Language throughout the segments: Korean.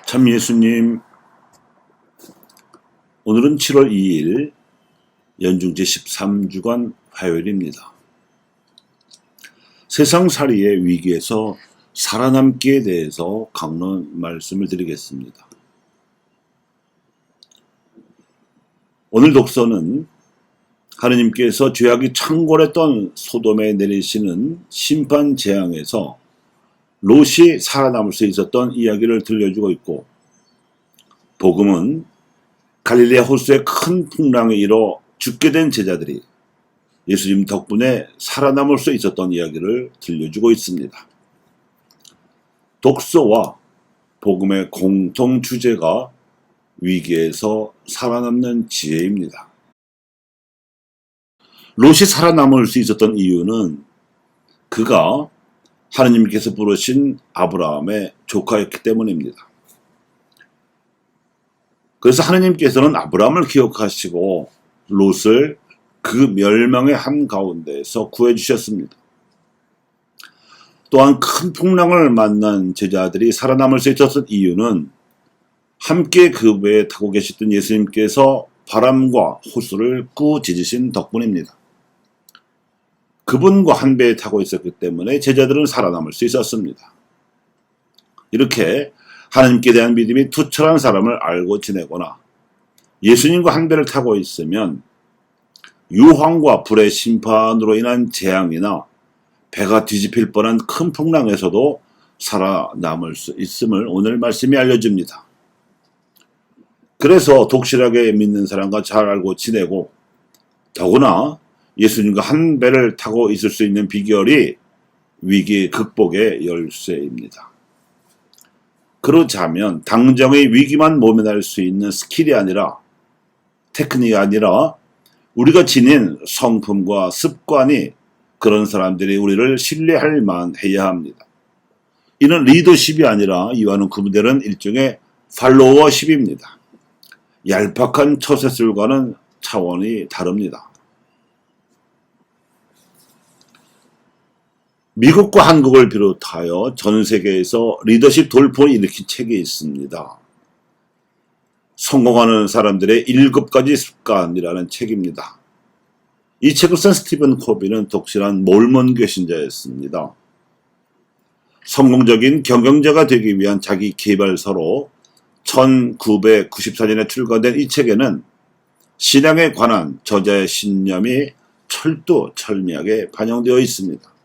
참 예수님, 오늘은 7월 2일 연중 제13주간 화요일입니다. 세상살이의 위기에서 살아남기에 대해서 강론 말씀을 드리겠습니다. 오늘 독서는 하느님께서 죄악이 창궐했던 소돔에 내리시는 심판 재앙에서 롯이 살아남을 수 있었던 이야기를 들려주고 있고, 복음은 갈릴레아 호수의 큰 풍랑에 일어 죽게 된 제자들이 예수님 덕분에 살아남을 수 있었던 이야기를 들려주고 있습니다. 독서와 복음의 공통 주제가 위기에서 살아남는 지혜입니다. 롯이 살아남을 수 있었던 이유는 그가 하느님께서 부르신 아브라함의 조카였기 때문입니다. 그래서 하느님께서는 아브라함을 기억하시고 롯을 그 멸망의 한가운데에서 구해주셨습니다. 또한 큰 풍랑을 만난 제자들이 살아남을 수 있었던 이유는 함께 그 배에 타고 계셨던 예수님께서 바람과 호수를 꾸짖으신 덕분입니다. 그분과 한 배에 타고 있었기 때문에 제자들은 살아남을 수 있었습니다. 이렇게 하나님께 대한 믿음이 투철한 사람을 알고 지내거나 예수님과 한 배를 타고 있으면 유황과 불의 심판으로 인한 재앙이나 배가 뒤집힐 뻔한 큰 풍랑에서도 살아남을 수 있음을 오늘 말씀이 알려줍니다. 그래서 독실하게 믿는 사람과 잘 알고 지내고, 더구나 예수님과 한 배를 타고 있을 수 있는 비결이 위기 극복의 열쇠입니다. 그렇자면 당장의 위기만 모면할 수 있는 스킬이 아니라, 테크닉이 아니라 우리가 지닌 성품과 습관이 그런 사람들이 우리를 신뢰할 만해야 합니다. 이는 리더십이 아니라 이와는 구분되는 일종의 팔로워십입니다. 얄팍한 처세술과는 차원이 다릅니다. 미국과 한국을 비롯하여 전 세계에서 리더십 돌풍을 일으킨 책이 있습니다. 성공하는 사람들의 7가지 습관이라는 책입니다. 이 책을 쓴 스티븐 코비는 독실한 몰몬교 신자였습니다. 성공적인 경영자가 되기 위한 자기 개발서로 1994년에 출간된 이 책에는 신앙에 관한 저자의 신념이 철두철미하게 반영되어 있습니다.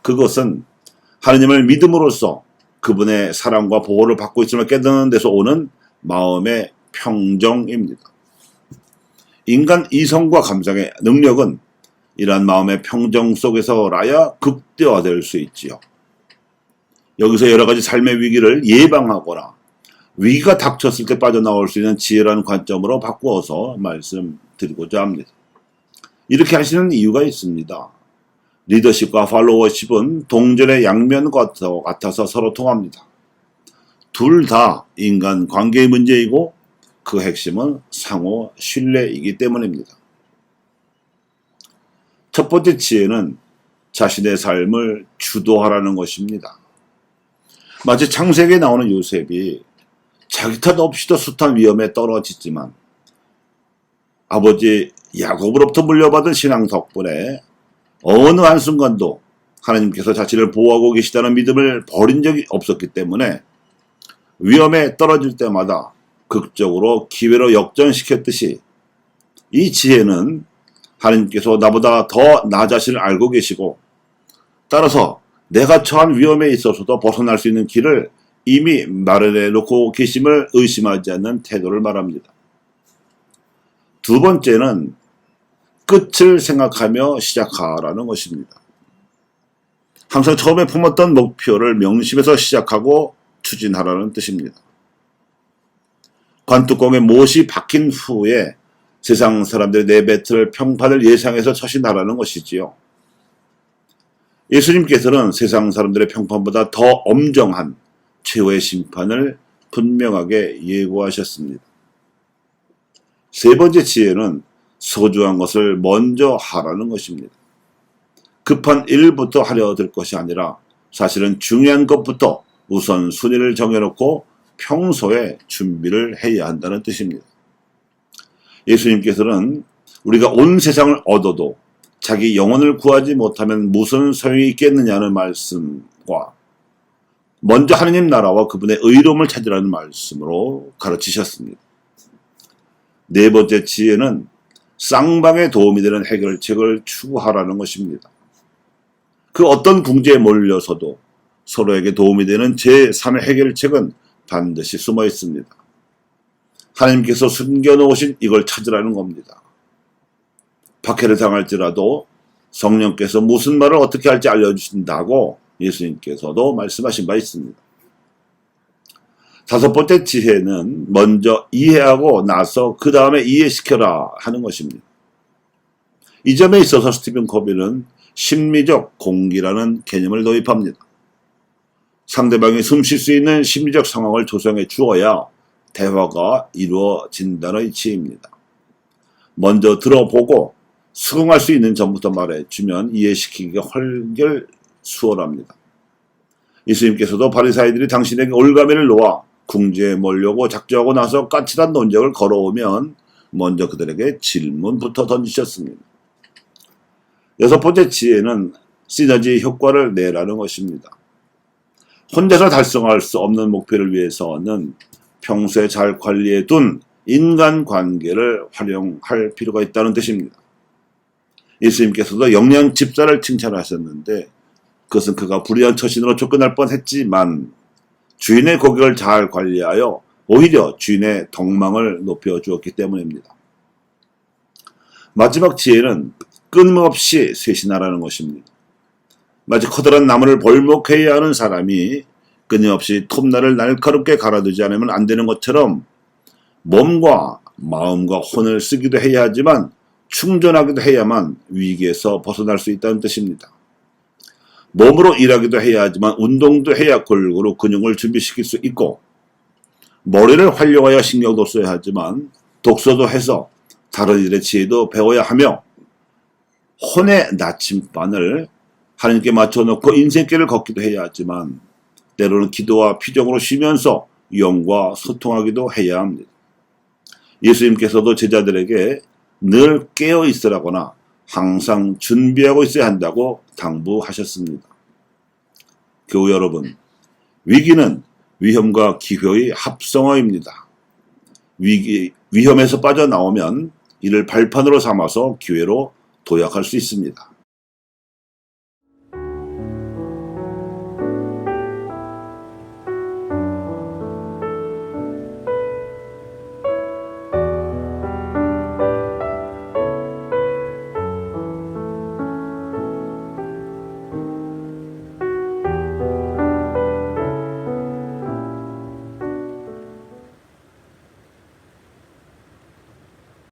그것은 하느님을 믿음으로써 그분의 사랑과 보호를 받고 있음을 깨닫는 데서 오는 마음의 평정입니다. 인간 이성과 감상의 능력은 이러한 마음의 평정 속에서라야 극대화될 수 있지요. 여기서 여러 가지 삶의 위기를 예방하거나 위기가 닥쳤을 때 빠져나올 수 있는 지혜라는 관점으로 바꾸어서 말씀드리고자 합니다. 이렇게 하시는 이유가 있습니다. 리더십과 팔로워십은 동전의 양면과 같아서 서로 통합니다. 둘 다 인간 관계의 문제이고 그 핵심은 상호 신뢰이기 때문입니다. 첫 번째 지혜는 자신의 삶을 주도하라는 것입니다. 마치 창세기에 나오는 요셉이 자기 탓 없이도 숱한 위험에 떨어지지만 아버지 야곱으로부터 물려받은 신앙 덕분에 어느 한순간도 하나님께서 자신을 보호하고 계시다는 믿음을 버린 적이 없었기 때문에 위험에 떨어질 때마다 극적으로 기회로 역전시켰듯이, 이 지혜는 하나님께서 나보다 더 나 자신을 알고 계시고 따라서 내가 처한 위험에 있어서도 벗어날 수 있는 길을 이미 마련해 놓고 계심을 의심하지 않는 태도를 말합니다. 두 번째는 끝을 생각하며 시작하라는 것입니다. 항상 처음에 품었던 목표를 명심해서 시작하고 추진하라는 뜻입니다. 관뚜껑에 못이 박힌 후에 세상 사람들의 내뱉을 평판을 예상해서 처신하라는 것이지요. 예수님께서는 세상 사람들의 평판보다 더 엄정한 최후의 심판을 분명하게 예고하셨습니다. 세 번째 지혜는 소중한 것을 먼저 하라는 것입니다. 급한 일부터 하려 들 것이 아니라 사실은 중요한 것부터 우선순위를 정해놓고 평소에 준비를 해야 한다는 뜻입니다. 예수님께서는 우리가 온 세상을 얻어도 자기 영혼을 구하지 못하면 무슨 소용이 있겠느냐는 말씀과 먼저 하느님 나라와 그분의 의로움을 찾으라는 말씀으로 가르치셨습니다. 네 번째 지혜는 쌍방에 도움이 되는 해결책을 추구하라는 것입니다. 그 어떤 궁지에 몰려서도 서로에게 도움이 되는 제3의 해결책은 반드시 숨어 있습니다. 하나님께서 숨겨놓으신 이걸 찾으라는 겁니다. 박해를 당할지라도 성령께서 무슨 말을 어떻게 할지 알려주신다고 예수님께서도 말씀하신 바 있습니다. 다섯 번째 지혜는 먼저 이해하고 나서 그 다음에 이해시켜라 하는 것입니다. 이 점에 있어서 스티븐 커비는 심리적 공기라는 개념을 도입합니다. 상대방이 숨 쉴 수 있는 심리적 상황을 조성해 주어야 대화가 이루어진다는 이치입니다. 먼저 들어보고 수긍할 수 있는 점부터 말해주면 이해시키기가 훨결 수월합니다. 예수님께서도 바리사이들이 당신에게 올가미를 놓아 궁지에 몰려고 작정하고 나서 까칠한 논쟁을 걸어오면 먼저 그들에게 질문부터 던지셨습니다. 여섯 번째 지혜는 시너지 효과를 내라는 것입니다. 혼자서 달성할 수 없는 목표를 위해서는 평소에 잘 관리해 둔 인간관계를 활용할 필요가 있다는 뜻입니다. 예수님께서도 영양 집사를 칭찬하셨는데 그것은 그가 불의한 처신으로 쫓겨날 뻔했지만 주인의 고객을 잘 관리하여 오히려 주인의 덕망을 높여주었기 때문입니다. 마지막 지혜는 끊임없이 쇄신하라는 것입니다. 마치 커다란 나무를 벌목해야 하는 사람이 끊임없이 톱날을 날카롭게 갈아두지 않으면 안 되는 것처럼 몸과 마음과 혼을 쓰기도 해야 하지만 충전하기도 해야만 위기에서 벗어날 수 있다는 뜻입니다. 몸으로 일하기도 해야 하지만 운동도 해야 골고루 근육을 준비시킬 수 있고 머리를 활용하여 신경도 써야 하지만 독서도 해서 다른 일의 지혜도 배워야 하며 혼의 나침반을 하나님께 맞춰놓고 인생길을 걷기도 해야 하지만 때로는 기도와 피정으로 쉬면서 영과 소통하기도 해야 합니다. 예수님께서도 제자들에게 늘 깨어 있으라거나 항상 준비하고 있어야 한다고 당부하셨습니다. 교우 여러분, 위기는 위험과 기회의 합성어입니다. 위험에서 빠져나오면 이를 발판으로 삼아서 기회로 도약할 수 있습니다.